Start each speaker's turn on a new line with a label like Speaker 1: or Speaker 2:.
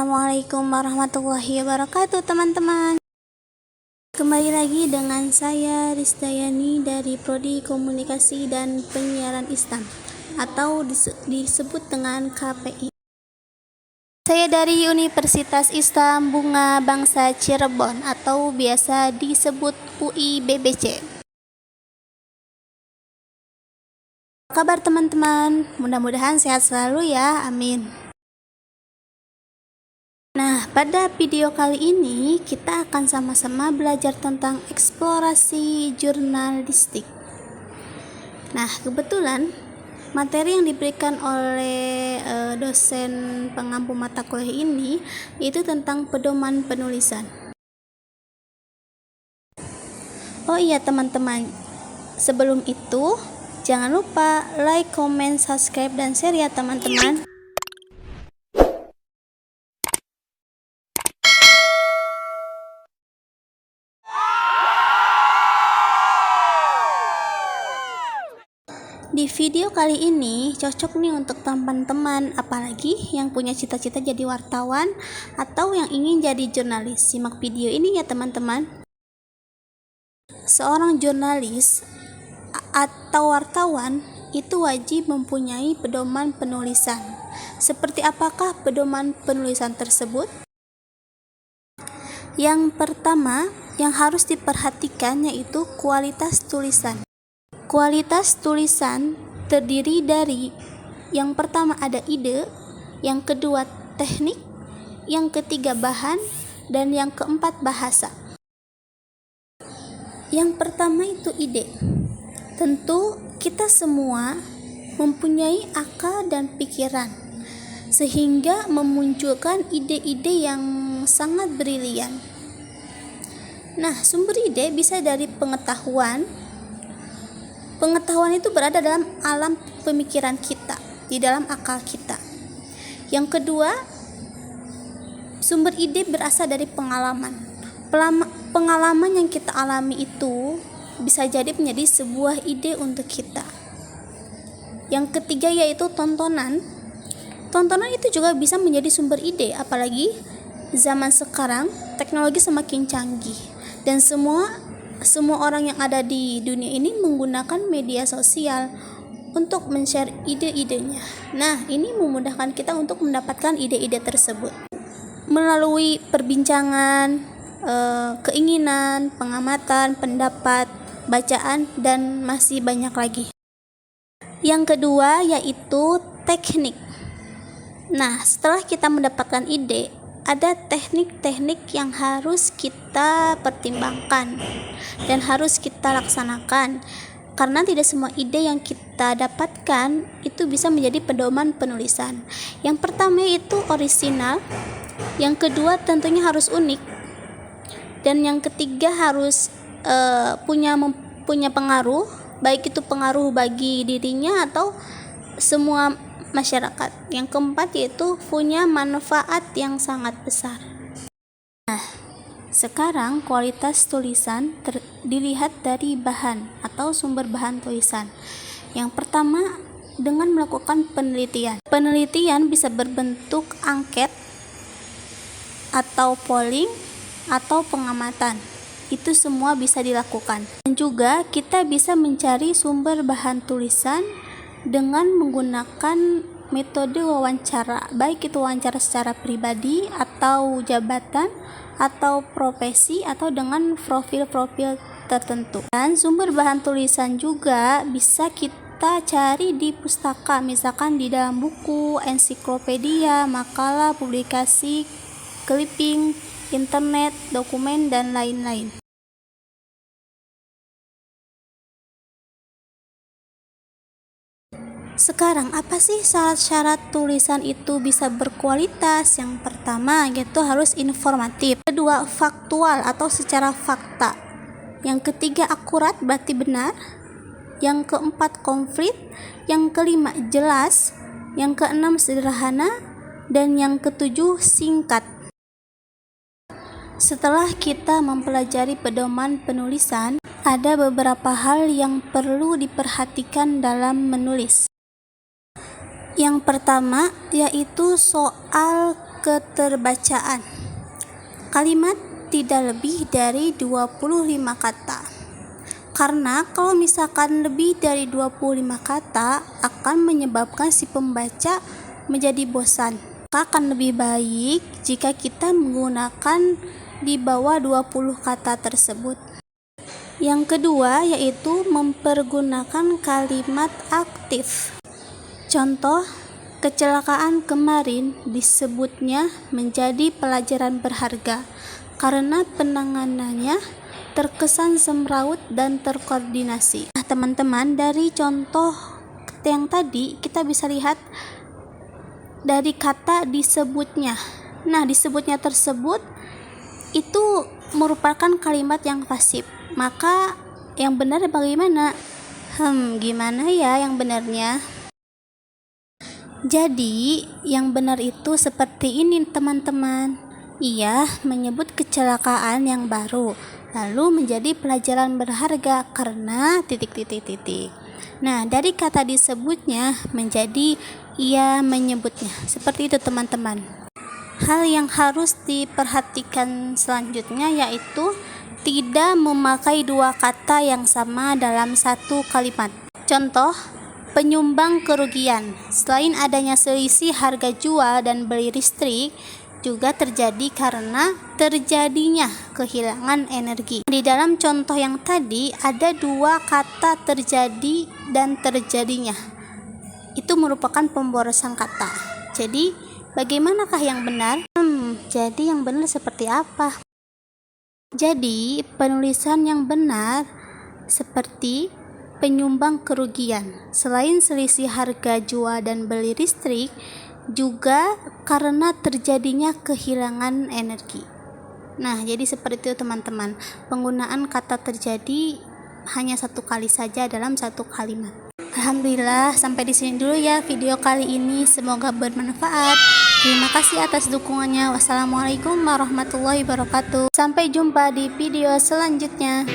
Speaker 1: Assalamualaikum warahmatullahi wabarakatuh teman-teman. Kembali lagi dengan saya Risdayani dari Prodi Komunikasi dan Penyiaran Islam atau disebut dengan KPI. Saya dari Universitas Islam Bunga Bangsa Cirebon atau biasa disebut UI BBC. Apa kabar teman-teman? Mudah-mudahan sehat selalu ya, amin. Nah, pada video kali ini kita akan sama-sama belajar tentang eksplorasi jurnalistik. Nah, kebetulan materi yang diberikan oleh dosen pengampu mata kuliah ini itu tentang pedoman penulisan. Oh iya teman-teman, sebelum itu jangan lupa like, comment, subscribe, dan share ya teman-teman. Di video kali ini cocok nih untuk teman-teman, apalagi yang punya cita-cita jadi wartawan atau yang ingin jadi jurnalis. Simak video ini ya teman-teman. Seorang jurnalis atau wartawan itu wajib mempunyai pedoman penulisan. Seperti apakah pedoman penulisan tersebut? Yang pertama yang harus diperhatikan yaitu kualitas tulisan. Kualitas tulisan terdiri dari yang pertama ada ide, yang kedua teknik, yang ketiga bahan, dan yang keempat bahasa. Yang pertama itu ide. Tentu kita semua mempunyai akal dan pikiran sehingga memunculkan ide-ide yang sangat brilian. Nah, sumber ide bisa dari pengetahuan. Pengetahuan itu berada dalam alam pemikiran kita, di dalam akal kita. Yang kedua, sumber ide berasal dari pengalaman. Pengalaman yang kita alami itu bisa jadi menjadi sebuah ide untuk kita. Yang ketiga yaitu tontonan. Tontonan itu juga bisa menjadi sumber ide, apalagi zaman sekarang teknologi semakin canggih dan semua orang yang ada di dunia ini menggunakan media sosial untuk men-share ide-idenya. Nah, ini memudahkan kita untuk mendapatkan ide-ide tersebut melalui perbincangan, keinginan, pengamatan, pendapat, bacaan, dan masih banyak lagi. Yang kedua yaitu teknik. Nah, setelah kita mendapatkan ide, ada teknik-teknik yang harus kita pertimbangkan dan harus kita laksanakan, karena tidak semua ide yang kita dapatkan itu bisa menjadi pedoman penulisan. Yang pertama itu orisinal, yang kedua tentunya harus unik, dan yang ketiga harus punya pengaruh, baik itu pengaruh bagi dirinya atau semua masyarakat. Yang keempat yaitu punya manfaat yang sangat besar. Nah, sekarang kualitas tulisan dilihat dari bahan atau sumber bahan tulisan. Yang pertama dengan melakukan penelitian. Penelitian bisa berbentuk angket atau polling atau pengamatan. Itu semua bisa dilakukan. Dan juga kita bisa mencari sumber bahan tulisan dengan menggunakan metode wawancara, baik itu wawancara secara pribadi atau jabatan atau profesi atau dengan profil-profil tertentu. Dan sumber bahan tulisan juga bisa kita cari di pustaka, misalkan di dalam buku, ensiklopedia, makalah, publikasi, clipping, internet, dokumen, dan lain-lain. Sekarang apa sih syarat-syarat tulisan itu bisa berkualitas? Yang pertama yaitu harus informatif, kedua faktual atau secara fakta, yang ketiga akurat berarti benar, yang keempat konkret, yang kelima jelas, yang keenam sederhana, dan yang ketujuh singkat. Setelah kita mempelajari pedoman penulisan, ada beberapa hal yang perlu diperhatikan dalam menulis. Yang pertama yaitu soal keterbacaan. Kalimat tidak lebih dari 25 kata. Karena kalau misalkan lebih dari 25 kata akan menyebabkan si pembaca menjadi bosan. Maka akan lebih baik jika kita menggunakan di bawah 20 kata tersebut. Yang kedua yaitu mempergunakan kalimat aktif. Contoh, kecelakaan kemarin disebutnya menjadi pelajaran berharga karena penanganannya terkesan semraut dan terkoordinasi. Nah, teman-teman, dari contoh yang tadi kita bisa lihat dari kata disebutnya. Nah, disebutnya tersebut itu merupakan kalimat yang pasif. Maka yang benar bagaimana? Gimana ya yang benarnya? Jadi, yang benar itu seperti ini, teman-teman. Ia menyebut kecelakaan yang baru, lalu menjadi pelajaran berharga karena titik. Nah, dari kata disebutnya menjadi ia menyebutnya. Seperti itu, teman-teman. Hal yang harus diperhatikan selanjutnya yaitu tidak memakai dua kata yang sama dalam satu kalimat. Contoh, penyumbang kerugian. Selain adanya selisih harga jual dan beli listrik, juga terjadi karena terjadinya kehilangan energi. Di dalam contoh yang tadi ada dua kata terjadi dan terjadinya. Itu merupakan pemborosan kata. Jadi, bagaimanakah yang benar? Jadi yang benar seperti apa? Jadi, penulisan yang benar seperti penyumbang kerugian. Selain selisih harga jual dan beli listrik, juga karena terjadinya kehilangan energi. Nah, jadi seperti itu, teman-teman. Penggunaan kata terjadi hanya satu kali saja dalam satu kalimat. Alhamdulillah, sampai di sini dulu ya video kali ini. Semoga bermanfaat. Terima kasih atas dukungannya. Wassalamualaikum warahmatullahi wabarakatuh. Sampai jumpa di video selanjutnya.